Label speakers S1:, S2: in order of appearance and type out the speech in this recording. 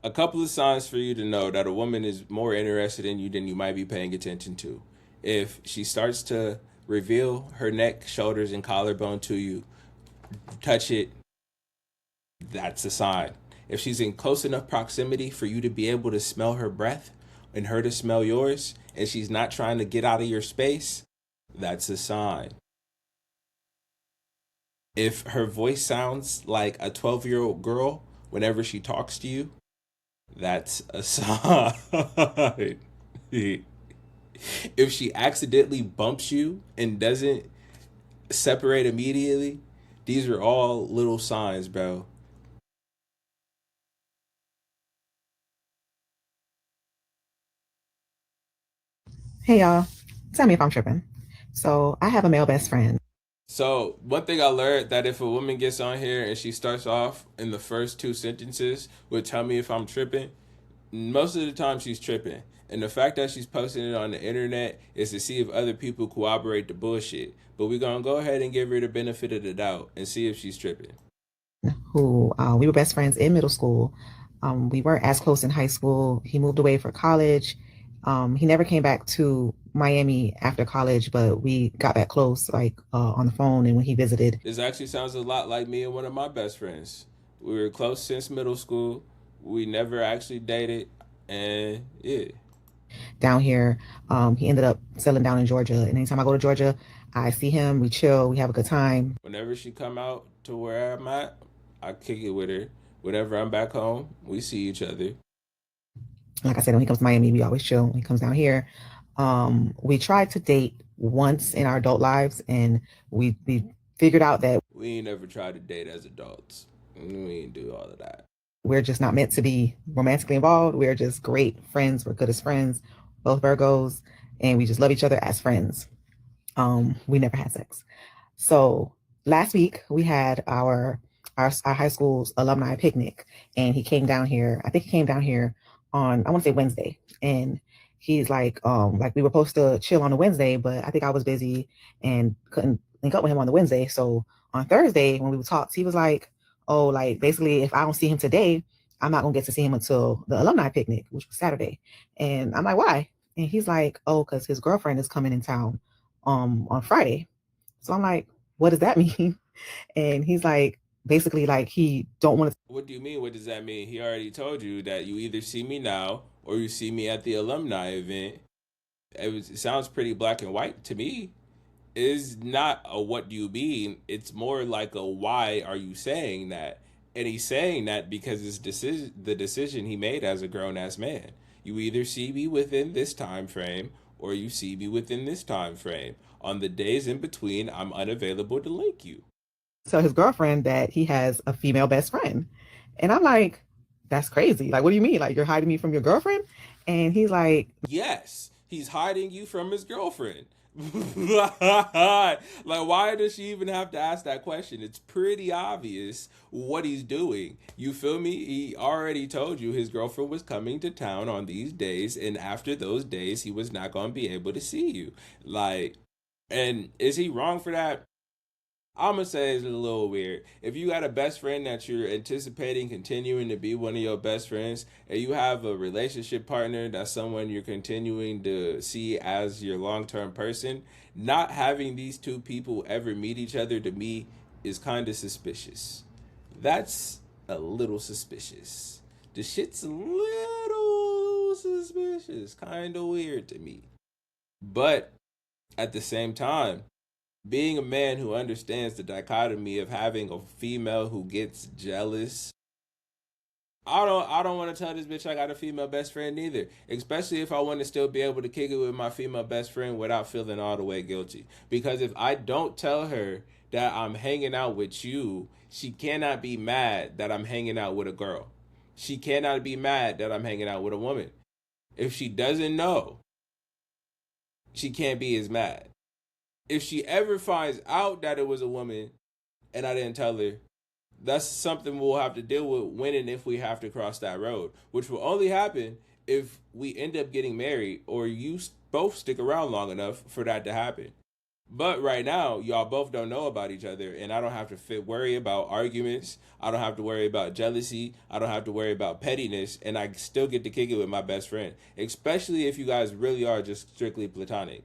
S1: A couple of signs for you to know that a woman is more interested in you than you might be paying attention to. If she starts to reveal her neck, shoulders, and collarbone to you, touch it, that's a sign. If she's in close enough proximity for you to be able to smell her breath and her to smell yours, and she's not trying to get out of your space, that's a sign. If her voice sounds like a 12-year-old girl whenever she talks to you, that's a sign. If she accidentally bumps you and doesn't separate immediately, these are all little signs, bro.
S2: Hey y'all, tell me if I'm tripping. So I have a male best friend.
S1: So one thing I learned that if a woman gets on here and she starts off in the first two sentences with "tell me if I'm tripping," most of the time she's tripping. And the fact that she's posting it on the internet is to see if other people corroborate the bullshit. But we're gonna go ahead and give her the benefit of the doubt and see if she's tripping.
S2: Who we were best friends in middle school. We weren't as close in high school. He moved away for college. He never came back to Miami after college, but we got back close, like on the phone and when he visited
S1: This actually sounds a lot like me and one of my best friends. We were close since middle school. We never actually dated, and yeah.
S2: down here. He ended up settling down in Georgia. And anytime I go to Georgia, I see him, we chill, we have a good time.
S1: Whenever she come out to where I'm at, I kick it with her. Whenever I'm back home, we see each other.
S2: Like I said, when he comes to Miami, we always chill. When he comes down here, we tried to date once in our adult lives, and we figured out that
S1: We ain't never tried to date as adults. We ain't do all of that.
S2: we're just not meant to be romantically involved. We're just great friends. We're good as friends, both Virgos, and we just love each other as friends. We never had sex. So last week we had our high school's alumni picnic, and he came down here. I think he came down here on, I want to say Wednesday, and he's like we were supposed to chill on a Wednesday, but I think I was busy and couldn't link up with him on the Wednesday. So on Thursday when we talked, he was like, "Oh, like basically, if I don't see him today, I'm not gonna get to see him until the alumni picnic, which was Saturday." And I'm like, "Why?" And he's like, "Oh, because his girlfriend is coming in town on Friday." So I'm like, what does that mean? And he's like, basically like he don't want to.
S1: What do you mean? What does that mean? He already told you that you either see me now or you see me at the alumni event. It sounds pretty black and white to me. Is not a what do you mean? It's more like a why are you saying that? And he's saying that because it's the decision he made as a grown ass man. You either see me within this time frame or you see me within this time frame. On the days in between, I'm unavailable to link you.
S2: Tell his girlfriend that he has a female best friend. And I'm like, that's crazy. Like, what do you mean? Like, you're hiding me from your girlfriend? And he's like,
S1: Yes, he's hiding you from his girlfriend. Like, why does she even have to ask that question? It's pretty obvious what he's doing. You feel me? He already told you his girlfriend was coming to town on these days, and after those days, he was not going to be able to see you. Like, and is he wrong for that? I'm gonna say it's a little weird. If you got a best friend that you're anticipating continuing to be one of your best friends, and you have a relationship partner that's someone you're continuing to see as your long term person, not having these two people ever meet each other to me is kind of suspicious. That's a little suspicious. The shit's a little suspicious, kind of weird to me. But at the same time, being a man who understands the dichotomy of having a female who gets jealous. I don't want to tell this bitch I got a female best friend either. Especially if I want to still be able to kick it with my female best friend without feeling all the way guilty. Because if I don't tell her that I'm hanging out with you, she cannot be mad that I'm hanging out with a girl. She cannot be mad that I'm hanging out with a woman. If she doesn't know, she can't be as mad. If she ever finds out that it was a woman and I didn't tell her, that's something we'll have to deal with when and if we have to cross that road, which will only happen if we end up getting married or you both stick around long enough for that to happen. But right now, y'all both don't know about each other, and I don't have to worry about arguments. I don't have to worry about jealousy. I don't have to worry about pettiness, and I still get to kick it with my best friend, especially if you guys really are just strictly platonic.